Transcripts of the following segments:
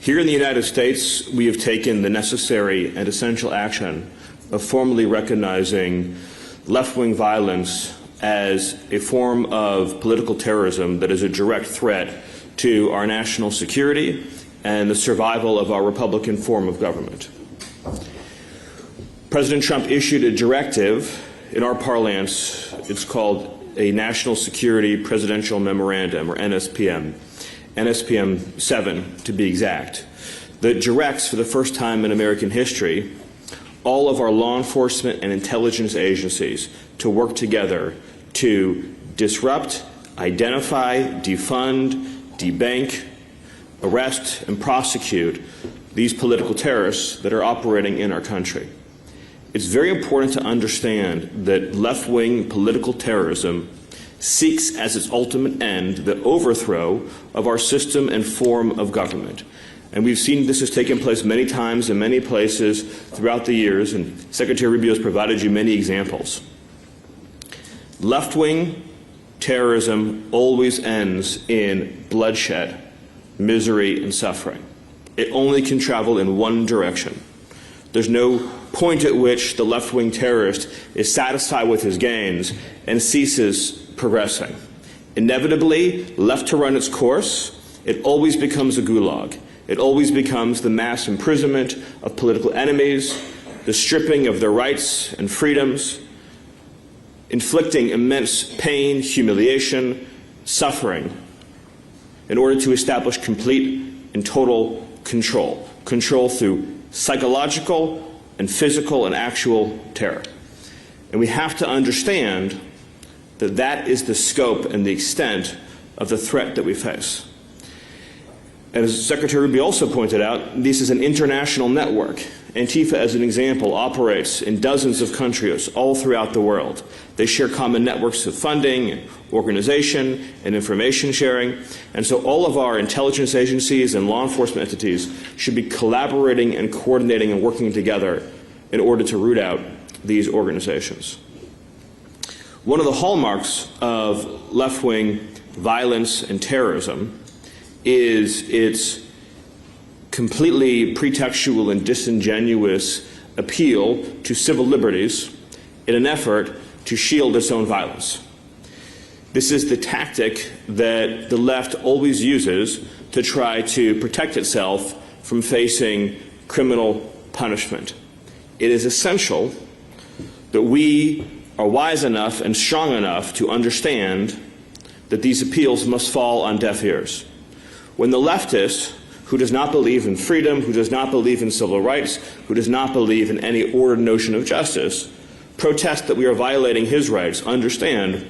Here in the United States, we have taken the necessary and essential action of formally recognizing left-wing violence as a form of political terrorism that is a direct threat to our national security and the survival of our Republican form of government. President Trump issued a directive, in our parlance, it's called a National Security Presidential Memorandum, or NSPM, NSPM 7 to be exact, that directs for the first time in American history all of our law enforcement and intelligence agencies to work together to disrupt, identify, defund, debank, arrest, and prosecute these political terrorists that are operating in our country. It's very important to understand that left-wing political terrorism seeks as its ultimate end the overthrow of our system and form of government. And we've seen this has taken place many times in many places throughout the years, and Secretary Rubio has provided you many examples. Left-wing terrorism always ends in bloodshed, misery, and suffering. It only can travel in one direction. There's no point at which the left-wing terrorist is satisfied with his gains and ceases progressing. Inevitably, left to run its course, it always becomes a gulag. It always becomes the mass imprisonment of political enemies, the stripping of their rights and freedoms, inflicting immense pain, humiliation, suffering, in order to establish complete and total control. Control through psychological and physical and actual terror. And we have to understand that that is the scope and the extent of the threat that we face. And as Secretary Rubio also pointed out, this is an international network. Antifa, as an example, operates in dozens of countries all throughout the world. They share common networks of funding, and organization, and information sharing. And so all of our intelligence agencies and law enforcement entities should be collaborating and coordinating and working together in order to root out these organizations. One of the hallmarks of left-wing violence and terrorism is its completely pretextual and disingenuous appeal to civil liberties in an effort to shield its own violence. This is the tactic that the left always uses to try to protect itself from facing criminal punishment. It is essential that we are wise enough and strong enough to understand that these appeals must fall on deaf ears. When the leftist, who does not believe in freedom, who does not believe in civil rights, who does not believe in any ordered notion of justice, protests that we are violating his rights, understand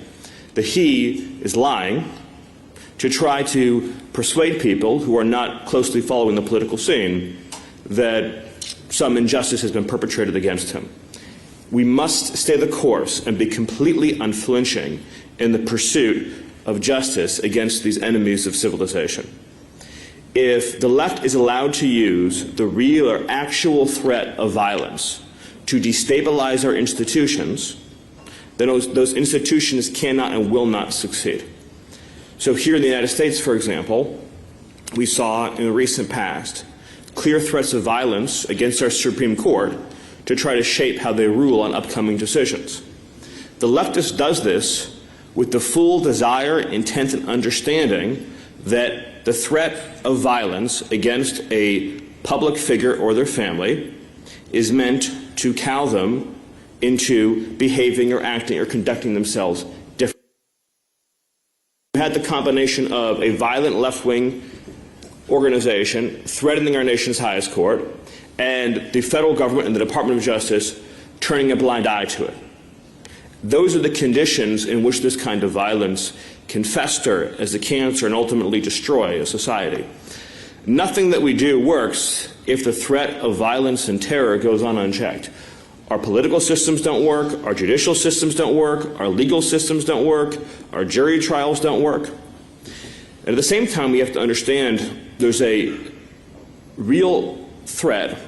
that he is lying to try to persuade people who are not closely following the political scene that some injustice has been perpetrated against him. We must stay the course and be completely unflinching in the pursuit of justice against these enemies of civilization. If the left is allowed to use the real or actual threat of violence to destabilize our institutions, then those institutions cannot and will not succeed. So here in the United States, for example, we saw in the recent past clear threats of violence against our Supreme Court to try to shape how they rule on upcoming decisions. The leftist does this with the full desire, intent, and understanding that the threat of violence against a public figure or their family is meant to cow them into behaving or acting or conducting themselves differently. You had the combination of a violent left-wing organization threatening our nation's highest court and the federal government and the Department of Justice turning a blind eye to it. Those are the conditions in which this kind of violence can fester as a cancer and ultimately destroy a society. Nothing that we do works if the threat of violence and terror goes on unchecked. Our political systems don't work, our judicial systems don't work, our legal systems don't work, our jury trials don't work. And at the same time, we have to understand there's a real threat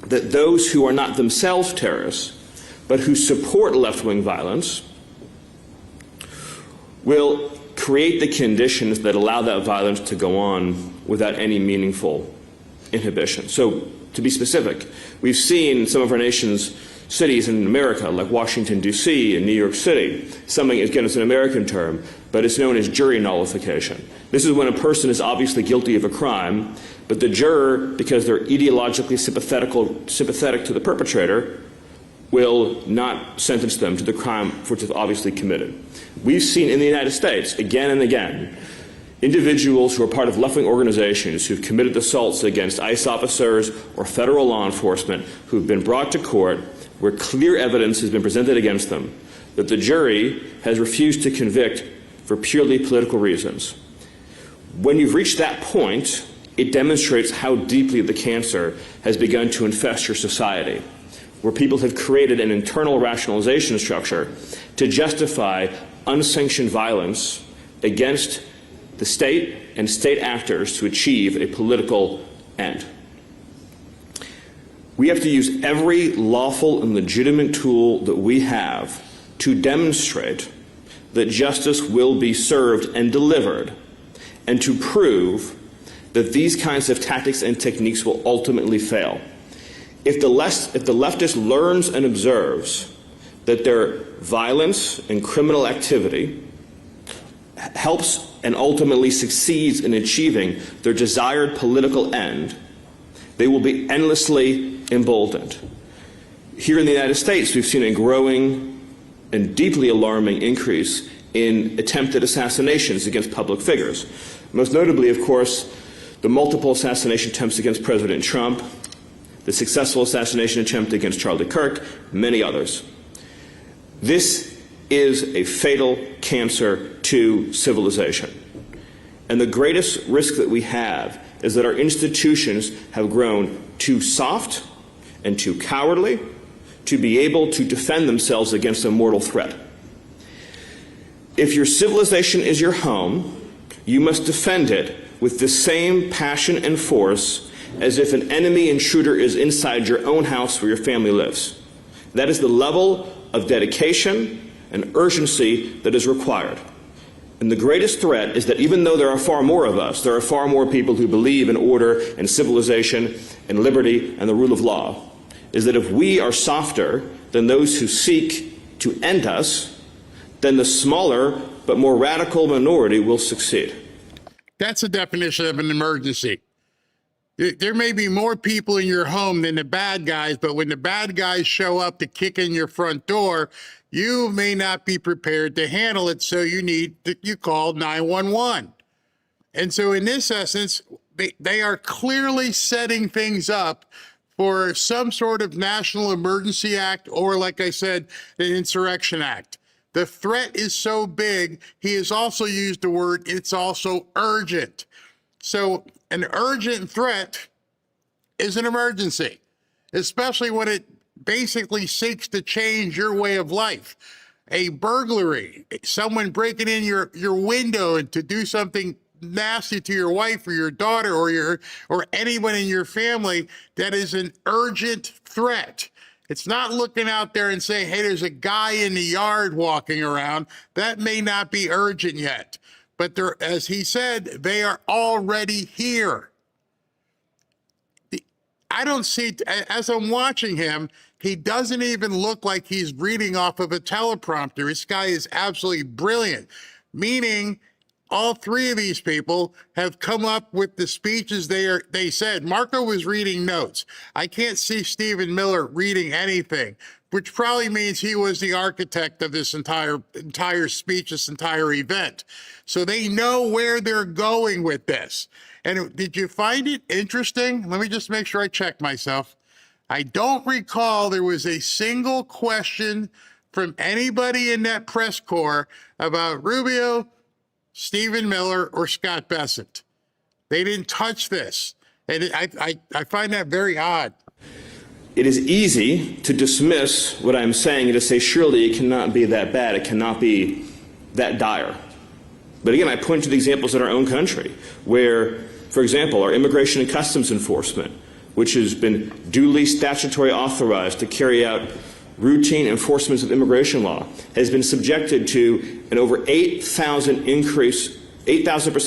that those who are not themselves terrorists, but who support left-wing violence, will create the conditions that allow that violence to go on without any meaningful inhibition. So to be specific, we've seen some of our nation's cities in America, like Washington, D.C. and New York City, something, again, it's an American term, but it's known as jury nullification. This is when a person is obviously guilty of a crime, but the juror, because they're ideologically sympathetic to the perpetrator, will not sentence them to the crime which is obviously committed. We've seen in the United States, again and again, individuals who are part of left-wing organizations who've committed assaults against ICE officers or federal law enforcement who've been brought to court where clear evidence has been presented against them that the jury has refused to convict for purely political reasons. When you've reached that point, it demonstrates how deeply the cancer has begun to infest your society, where people have created an internal rationalization structure to justify unsanctioned violence against the state and state actors to achieve a political end. We have to use every lawful and legitimate tool that we have to demonstrate that justice will be served and delivered, and to prove that these kinds of tactics and techniques will ultimately fail. If the leftist learns and observes that their violence and criminal activity helps and ultimately succeeds in achieving their desired political end, they will be endlessly emboldened. Here in the United States, we've seen a growing and deeply alarming increase in attempted assassinations against public figures. Most notably, of course, the multiple assassination attempts against President Trump, the successful assassination attempt against Charlie Kirk, many others. This is a fatal cancer to civilization. And the greatest risk that we have is that our institutions have grown too soft and too cowardly to be able to defend themselves against a mortal threat. If your civilization is your home, you must defend it with the same passion and force as if an enemy intruder is inside your own house where your family lives. That is the level of dedication and urgency that is required. And the greatest threat is that even though there are far more of us, there are far more people who believe in order and civilization and liberty and the rule of law, is that if we are softer than those who seek to end us, then the smaller but more radical minority will succeed. That's a definition of an emergency. There may be more people in your home than the bad guys, but when the bad guys show up to kick in your front door, you may not be prepared to handle it, so you call 911. And so in this essence, they are clearly setting things up for some sort of national emergency act or, like I said, an insurrection act. The threat is so big, he has also used the word, it's also urgent. So an urgent threat is an emergency, especially when it basically seeks to change your way of life. A burglary, someone breaking in your window and to do something nasty to your wife or your daughter or anyone in your family, that is an urgent threat. It's not looking out there and saying, hey, there's a guy in the yard walking around. That may not be urgent yet. But as he said, they are already here. I don't see, as I'm watching him, he doesn't even look like he's reading off of a teleprompter. This guy is absolutely brilliant, meaning all three of these people have come up with the speeches they said. Marco was reading notes. I can't see Stephen Miller reading anything, which probably means he was the architect of this entire speech, this entire event. So they know where they're going with this. And did you find it interesting? Let me just make sure I check myself. I don't recall there was a single question from anybody in that press corps about Rubio, Stephen Miller, or Scott Bessent. They didn't touch this. And I find that very odd. It is easy to dismiss what I'm saying and to say, surely it cannot be that bad, it cannot be that dire. But again, I point to the examples in our own country where, for example, our Immigration and Customs Enforcement, which has been duly statutory authorized to carry out routine enforcement of immigration law, has been subjected to an over 8,000%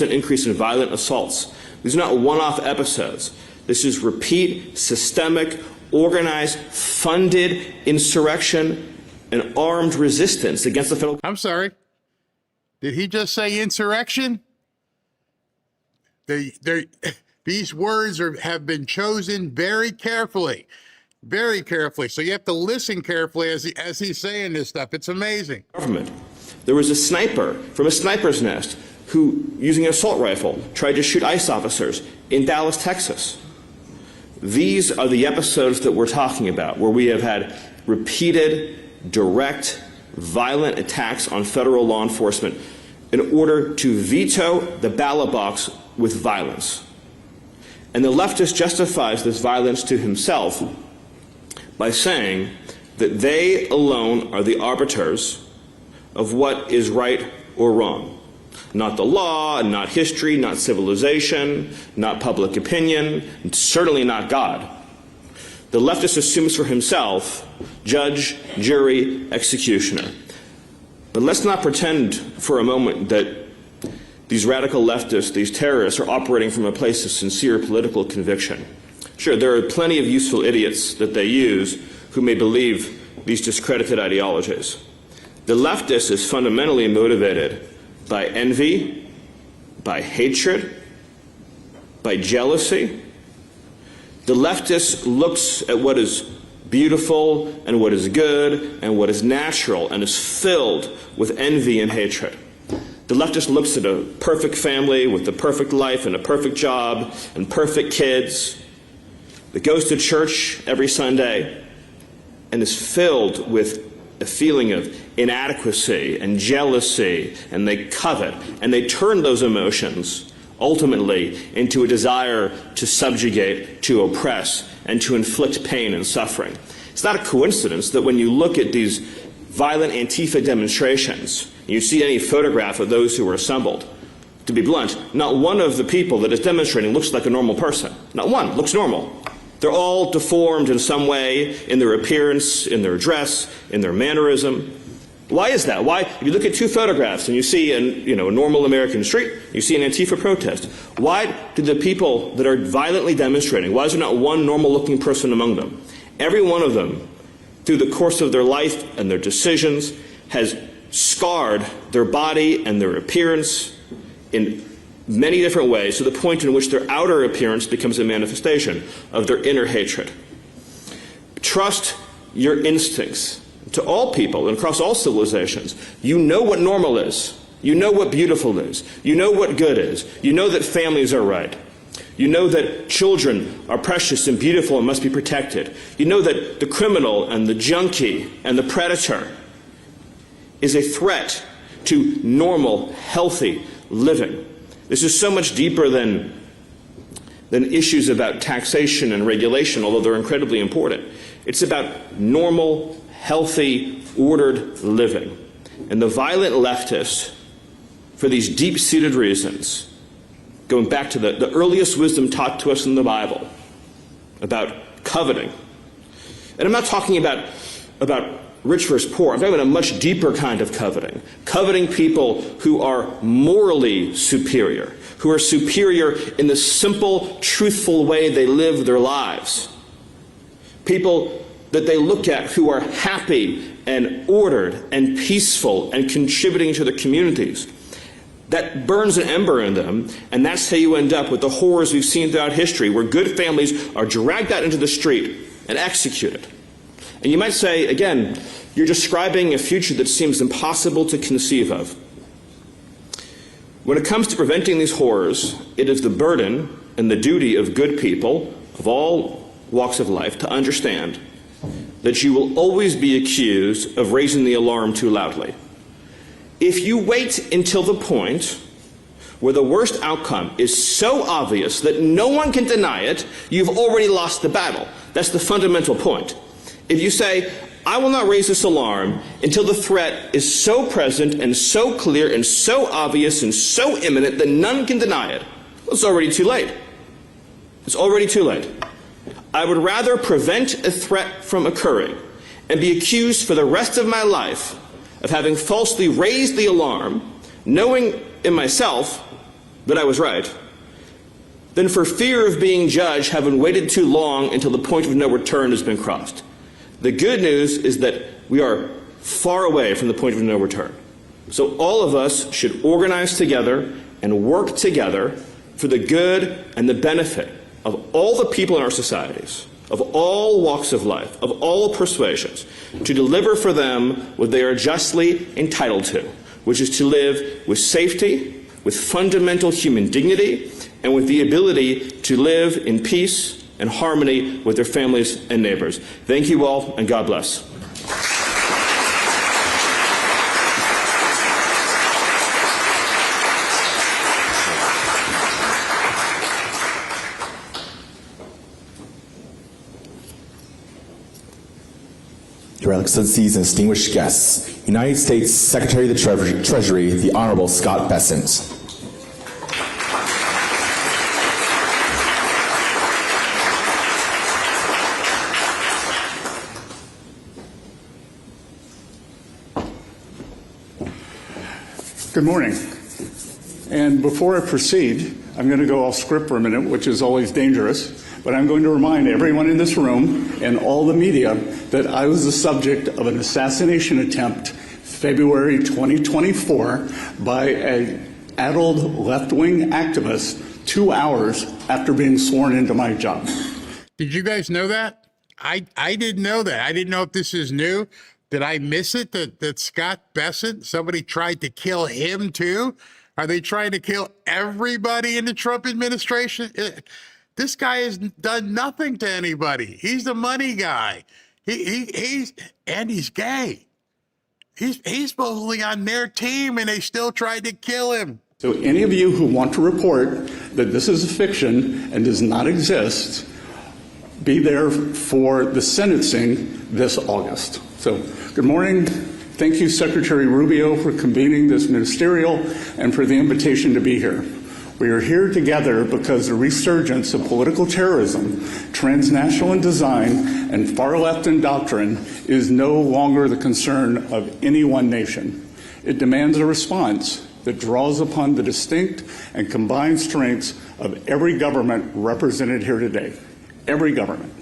increase in violent assaults. These are not one-off episodes. This is repeat, systemic, organized, funded insurrection and armed resistance against the federal. I'm sorry. Did he just say insurrection? These words have been chosen very carefully. Very carefully. So you have to listen carefully as he's saying this stuff. It's amazing. Government. There was a sniper from a sniper's nest who, using an assault rifle, tried to shoot ICE officers in Dallas, Texas. These are the episodes that we're talking about, where we have had repeated, direct, violent attacks on federal law enforcement in order to veto the ballot box with violence. And the leftist justifies this violence to himself by saying that they alone are the arbiters of what is right or wrong. Not the law, not history, not civilization, not public opinion, and certainly not God. The leftist assumes for himself judge, jury, executioner. But let's not pretend for a moment that these radical leftists, these terrorists, are operating from a place of sincere political conviction. Sure, there are plenty of useful idiots that they use who may believe these discredited ideologies. The leftist is fundamentally motivated by envy, by hatred, by jealousy. The leftist looks at what is beautiful and what is good and what is natural and is filled with envy and hatred. The leftist looks at a perfect family with the perfect life and a perfect job and perfect kids that goes to church every Sunday and is filled with a feeling of inadequacy and jealousy, and they covet, and they turn those emotions ultimately into a desire to subjugate, to oppress, and to inflict pain and suffering. It's not a coincidence that when you look at these violent Antifa demonstrations, you see any photograph of those who were assembled. To be blunt, not one of the people that is demonstrating looks like a normal person. Not one looks normal. They're all deformed in some way in their appearance, in their dress, in their mannerism. Why is that? Why, if you look at two photographs and you see a normal American street, you see an Antifa protest, why do the people that are violently demonstrating, why is there not one normal-looking person among them? Every one of them, through the course of their life and their decisions, has scarred their body and their appearance in many different ways, to the point in which their outer appearance becomes a manifestation of their inner hatred. Trust your instincts. To all people and across all civilizations, you know what normal is. You know what beautiful is. You know what good is. You know that families are right. You know that children are precious and beautiful and must be protected. You know that the criminal and the junkie and the predator is a threat to normal, healthy living. This is so much deeper than issues about taxation and regulation, although they're incredibly important. It's about normal, healthy, ordered living. And the violent leftists, for these deep-seated reasons, going back to the earliest wisdom taught to us in the Bible about coveting. And I'm not talking about rich versus poor. I'm talking about a much deeper kind of coveting. Coveting people who are morally superior, who are superior in the simple, truthful way they live their lives. People that they look at who are happy and ordered and peaceful and contributing to their communities. That burns an ember in them, and that's how you end up with the horrors we've seen throughout history, where good families are dragged out into the street and executed. And you might say, again, you're describing a future that seems impossible to conceive of. When it comes to preventing these horrors, it is the burden and the duty of good people of all walks of life to understand that you will always be accused of raising the alarm too loudly. If you wait until the point where the worst outcome is so obvious that no one can deny it, you've already lost the battle. That's the fundamental point. If you say, I will not raise this alarm until the threat is so present and so clear and so obvious and so imminent that none can deny it, well, it's already too late. It's already too late. I would rather prevent a threat from occurring and be accused for the rest of my life of having falsely raised the alarm, knowing in myself that I was right, than for fear of being judged, having waited too long until the point of no return has been crossed. The good news is that we are far away from the point of no return. So all of us should organize together and work together for the good and the benefit of all the people in our societies, of all walks of life, of all persuasions, to deliver for them what they are justly entitled to, which is to live with safety, with fundamental human dignity, and with the ability to live in peace and harmony with their families and neighbors. Thank you all, and God bless. Your Excellencies and distinguished guests, United States Secretary of the Treasury, the Honorable Scott Bessent. Good morning. And before I proceed, I'm going to go off script for a minute, which is always dangerous, but I'm going to remind everyone in this room and all the media that I was the subject of an assassination attempt February 2024 by an addled left-wing activist 2 hours after being sworn into my job. Did you guys know that? I didn't know that. I didn't know if this is new. Did I miss it that Scott Bessent, somebody tried to kill him too? Are they trying to kill everybody in the Trump administration? This guy has done nothing to anybody. He's the money guy. He's gay. He's supposedly on their team, and they still tried to kill him. So any of you who want to report that this is a fiction and does not exist, be there for the sentencing this August. So good morning. Thank you, Secretary Rubio, for convening this ministerial and for the invitation to be here. We are here together because the resurgence of political terrorism, transnational in design, and far left in doctrine is no longer the concern of any one nation. It demands a response that draws upon the distinct and combined strengths of every government represented here today. Every government.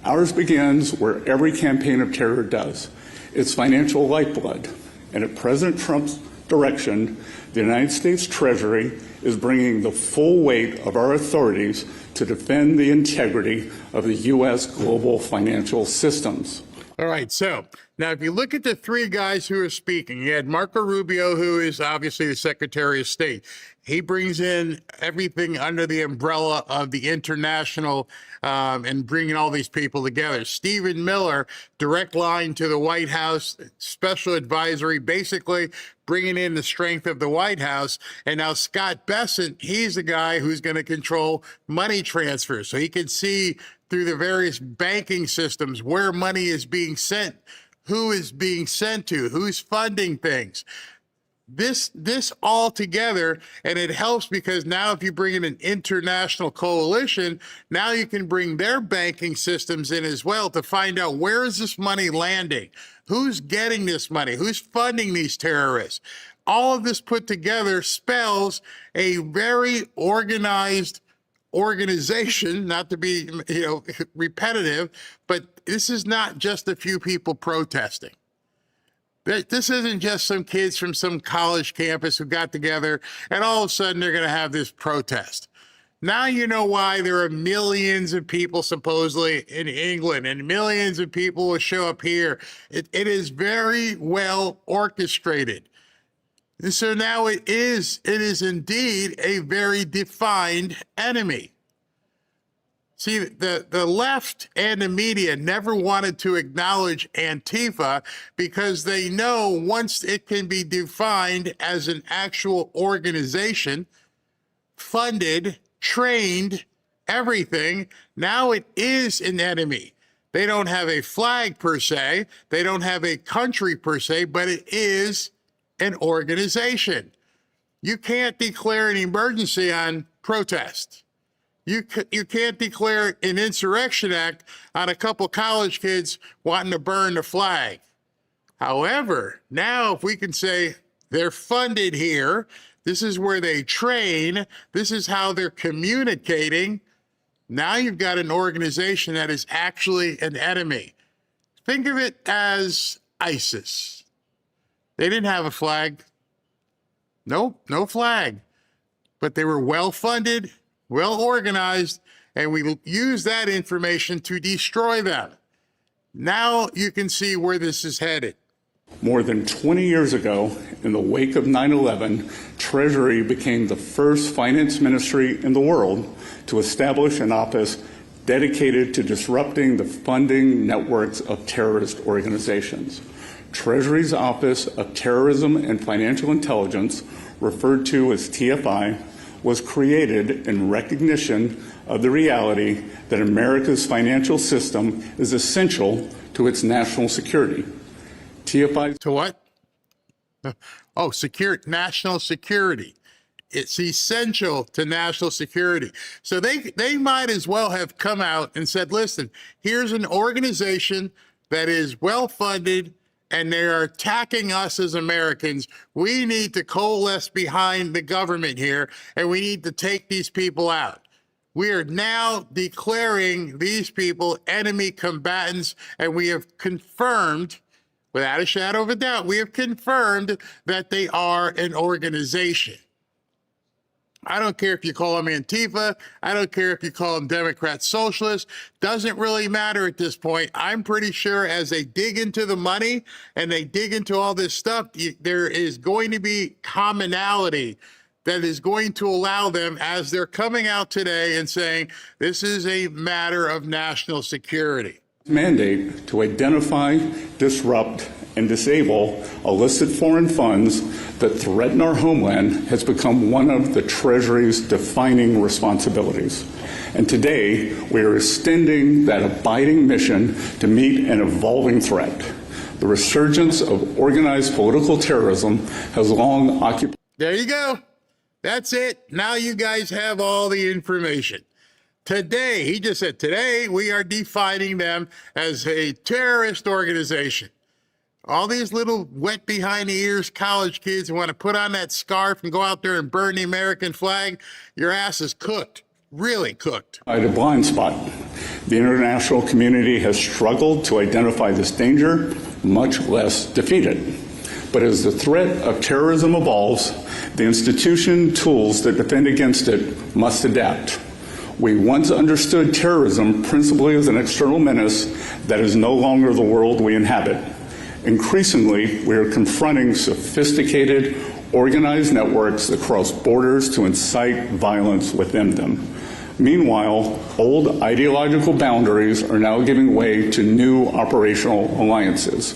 Ours begins where every campaign of terror does. Its financial lifeblood. And at President Trump's direction, the United States Treasury is bringing the full weight of our authorities to defend the integrity of the U.S. global financial systems. All right, so now if you look at the three guys who are speaking, you had Marco Rubio, who is obviously the Secretary of State. He brings in everything under the umbrella of the international and bringing all these people together. Stephen Miller, direct line to the White House, special advisory, basically bringing in the strength of the White House. And now Scott Bessent, he's the guy who's going to control money transfers. So he can see through the various banking systems where money is being sent, who is being sent to, who's funding things. This all together, and it helps because now if you bring in an international coalition, now you can bring their banking systems in as well to find out where is this money landing, who's getting this money, who's funding these terrorists. All of this put together spells a very organized organization, not to be repetitive, but this is not just a few people protesting. This isn't just some kids from some college campus who got together and all of a sudden they're going to have this protest. Now you know why there are millions of people supposedly in England and millions of people will show up here. It is very well orchestrated. And so now it is indeed a very defined enemy. See, the left and the media never wanted to acknowledge Antifa because they know once it can be defined as an actual organization, funded, trained, everything, now it is an enemy. They don't have a flag per se, they don't have a country per se, but it is an organization. You can't declare an emergency on protest. You can't declare an insurrection act on a couple college kids wanting to burn the flag. However, now if we can say they're funded here, This is where they train. This is how they're communicating. Now you've got an organization that is actually an enemy. Think of it as ISIS. They didn't have a flag. Nope, no flag. But they were well-funded, well-organized, and we used that information to destroy them. Now you can see where this is headed. More than 20 years ago, in the wake of 9/11, Treasury became the first finance ministry in the world to establish an office dedicated to disrupting the funding networks of terrorist organizations. Treasury's Office of Terrorism and Financial Intelligence, referred to as TFI, was created in recognition of the reality that America's financial system is essential to its national security. TFI To what? Oh, national security. It's essential to national security. So they might as well have come out and said, listen, here's an organization that is well-funded and they are attacking us as Americans. We need to coalesce behind the government here and we need to take these people out. We are now declaring these people enemy combatants, and we have confirmed, without a shadow of a doubt, we have confirmed that they are an organization. I don't care if you call them Antifa. I don't care if you call them Democrat Socialists. Doesn't really matter at this point. I'm pretty sure as they dig into the money and they dig into all this stuff, there is going to be commonality that is going to allow them, as they're coming out today and saying, this is a matter of national security. Mandate to identify, disrupt, and disable illicit foreign funds that threaten our homeland has become one of the Treasury's defining responsibilities. And today, we are extending that abiding mission to meet an evolving threat. The resurgence of organized political terrorism has long occupied. There you go. That's it. Now you guys have all the information. Today, he just said, today we are defining them as a terrorist organization. All these little wet behind the ears college kids who want to put on that scarf and go out there and burn the American flag, your ass is cooked, really cooked. A blind spot. The international community has struggled to identify this danger, much less defeat it. But as the threat of terrorism evolves, the institution tools that defend against it must adapt. We once understood terrorism principally as an external menace that is no longer the world we inhabit. Increasingly, we are confronting sophisticated, organized networks that cross borders to incite violence within them. Meanwhile, old ideological boundaries are now giving way to new operational alliances.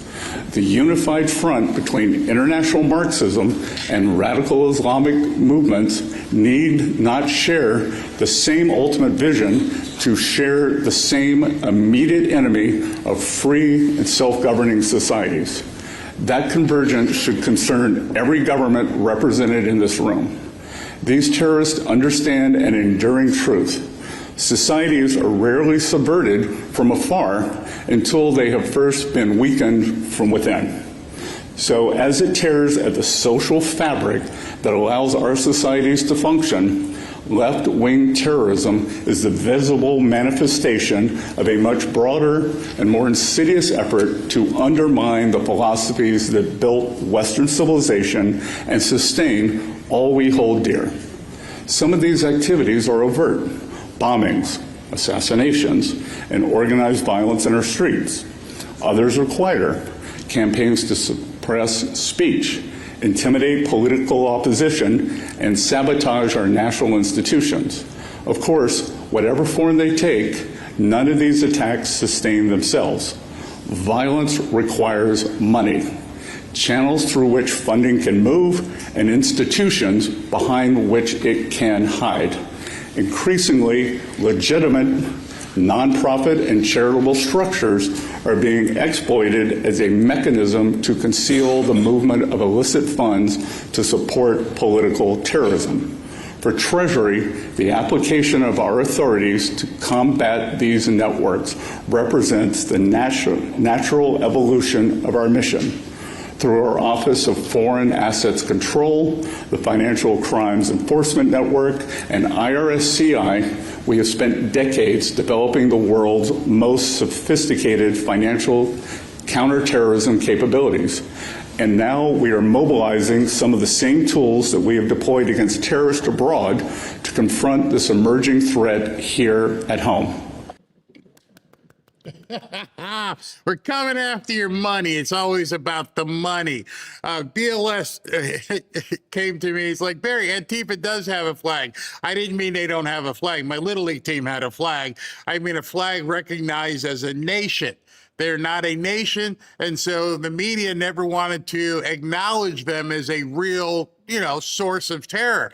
The unified front between international Marxism and radical Islamic movements need not share the same ultimate vision to share the same immediate enemy of free and self-governing societies. That convergence should concern every government represented in this room. These terrorists understand an enduring truth. Societies are rarely subverted from afar until they have first been weakened from within. So as it tears at the social fabric that allows our societies to function, left-wing terrorism is the visible manifestation of a much broader and more insidious effort to undermine the philosophies that built Western civilization and sustain all we hold dear. Some of these activities are overt: bombings, assassinations, and organized violence in our streets. Others are quieter: campaigns to suppress speech, intimidate political opposition, and sabotage our national institutions. Of course, whatever form they take, none of these attacks sustain themselves. Violence requires money, channels through which funding can move, and institutions behind which it can hide. Increasingly, legitimate nonprofit and charitable structures are being exploited as a mechanism to conceal the movement of illicit funds to support political terrorism. For Treasury, the application of our authorities to combat these networks represents the natural evolution of our mission. Through our Office of Foreign Assets Control, the Financial Crimes Enforcement Network, and IRSCI, we have spent decades developing the world's most sophisticated financial counterterrorism capabilities. And now we are mobilizing some of the same tools that we have deployed against terrorists abroad to confront this emerging threat here at home. We're coming after your money. It's always about the money. BLS came to me. He's like, Barry, Antifa does have a flag. I didn't mean they don't have a flag. My Little League team had a flag. I mean a flag recognized as a nation. They're not a nation, and so the media never wanted to acknowledge them as a real, source of terror.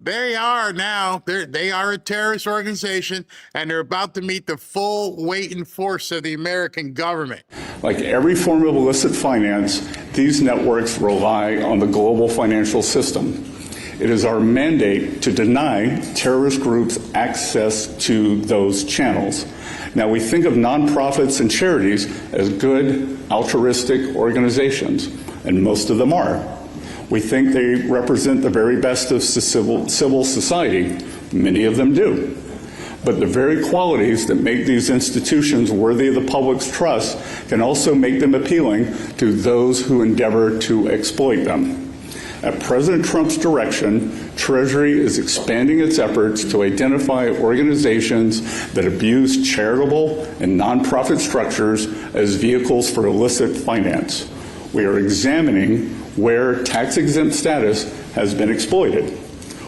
They are now. They are a terrorist organization, and they're about to meet the full weight and force of the American government. Like every form of illicit finance, these networks rely on the global financial system. It is our mandate to deny terrorist groups access to those channels. Now, we think of nonprofits and charities as good, altruistic organizations, and most of them are. We think they represent the very best of civil society. Many of them do. But the very qualities that make these institutions worthy of the public's trust can also make them appealing to those who endeavor to exploit them. At President Trump's direction, Treasury is expanding its efforts to identify organizations that abuse charitable and nonprofit structures as vehicles for illicit finance. We are examining where tax-exempt status has been exploited,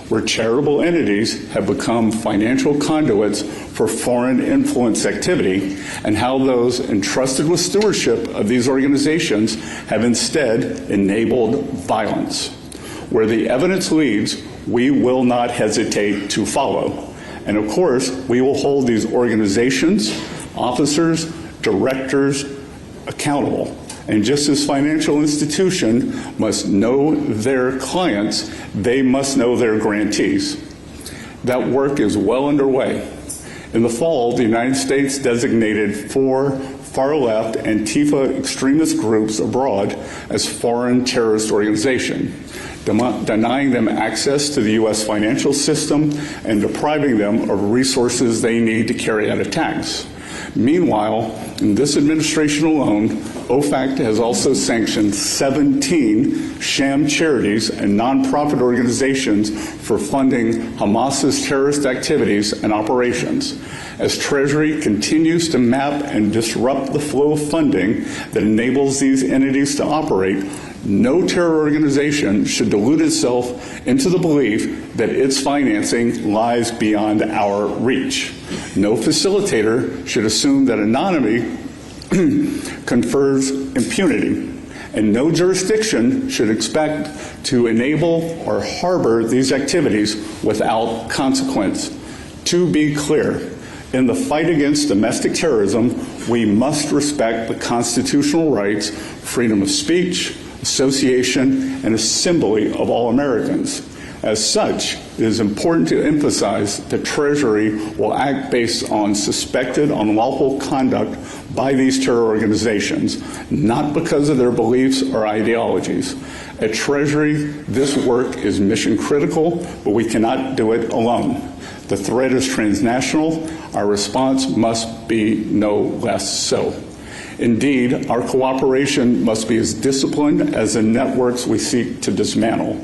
where charitable entities have become financial conduits for foreign influence activity, and how those entrusted with stewardship of these organizations have instead enabled violence. Where the evidence leads, we will not hesitate to follow. And of course, we will hold these organizations, officers, directors accountable. And just as financial institutions must know their clients, they must know their grantees. That work is well underway. In the fall, the United States designated 4 far-left Antifa extremist groups abroad as foreign terrorist organizations, denying them access to the U.S. financial system and depriving them of resources they need to carry out attacks. Meanwhile, in this administration alone, OFAC has also sanctioned 17 sham charities and nonprofit organizations for funding Hamas's terrorist activities and operations. As Treasury continues to map and disrupt the flow of funding that enables these entities to operate, no terror organization should delude itself into the belief that its financing lies beyond our reach. No facilitator should assume that anonymity confers impunity, and no jurisdiction should expect to enable or harbor these activities without consequence. To be clear, in the fight against domestic terrorism, we must respect the constitutional rights, freedom of speech, association, and assembly of all Americans. As such, it is important to emphasize that Treasury will act based on suspected unlawful conduct by these terror organizations, not because of their beliefs or ideologies. At Treasury, this work is mission critical, but we cannot do it alone. The threat is transnational. Our response must be no less so. Indeed, our cooperation must be as disciplined as the networks we seek to dismantle.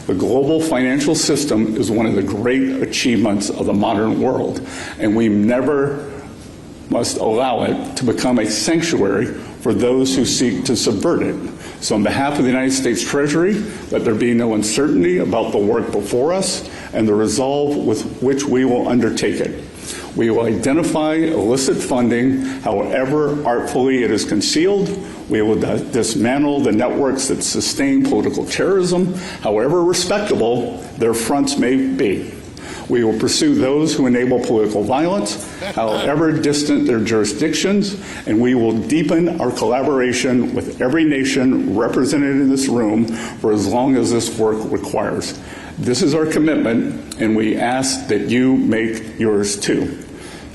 The global financial system is one of the great achievements of the modern world, and we never must allow it to become a sanctuary for those who seek to subvert it. So on behalf of the United States Treasury, let there be no uncertainty about the work before us and the resolve with which we will undertake it. We will identify illicit funding, however artfully it is concealed. We will dismantle the networks that sustain political terrorism, however respectable their fronts may be. We will pursue those who enable political violence, however distant their jurisdictions, and we will deepen our collaboration with every nation represented in this room for as long as this work requires. This is our commitment, and we ask that you make yours too.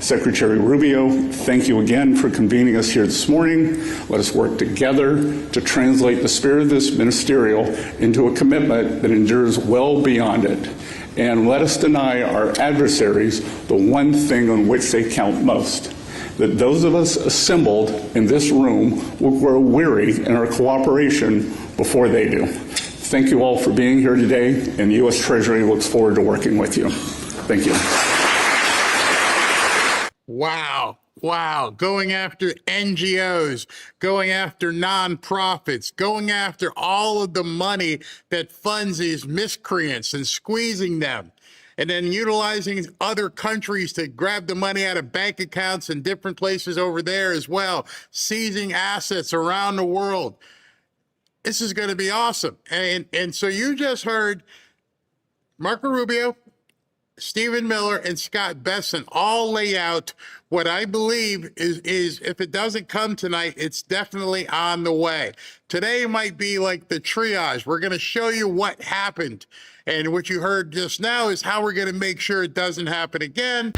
Secretary Rubio, thank you again for convening us here this morning. Let us work together to translate the spirit of this ministerial into a commitment that endures well beyond it. And let us deny our adversaries the one thing on which they count most, that those of us assembled in this room will grow weary in our cooperation before they do. Thank you all for being here today, and the U.S. Treasury looks forward to working with you. Thank you. Wow. Wow. Going after NGOs, going after nonprofits, going after all of the money that funds these miscreants and squeezing them, and then utilizing other countries to grab the money out of bank accounts in different places over there as well, seizing assets around the world. This is going to be awesome. And so you just heard Marco Rubio, Stephen Miller, and Scott Bessent all lay out what I believe is if it doesn't come tonight, it's definitely on the way. Today might be like the triage. We're going to show you what happened. And what you heard just now is how we're going to make sure it doesn't happen again.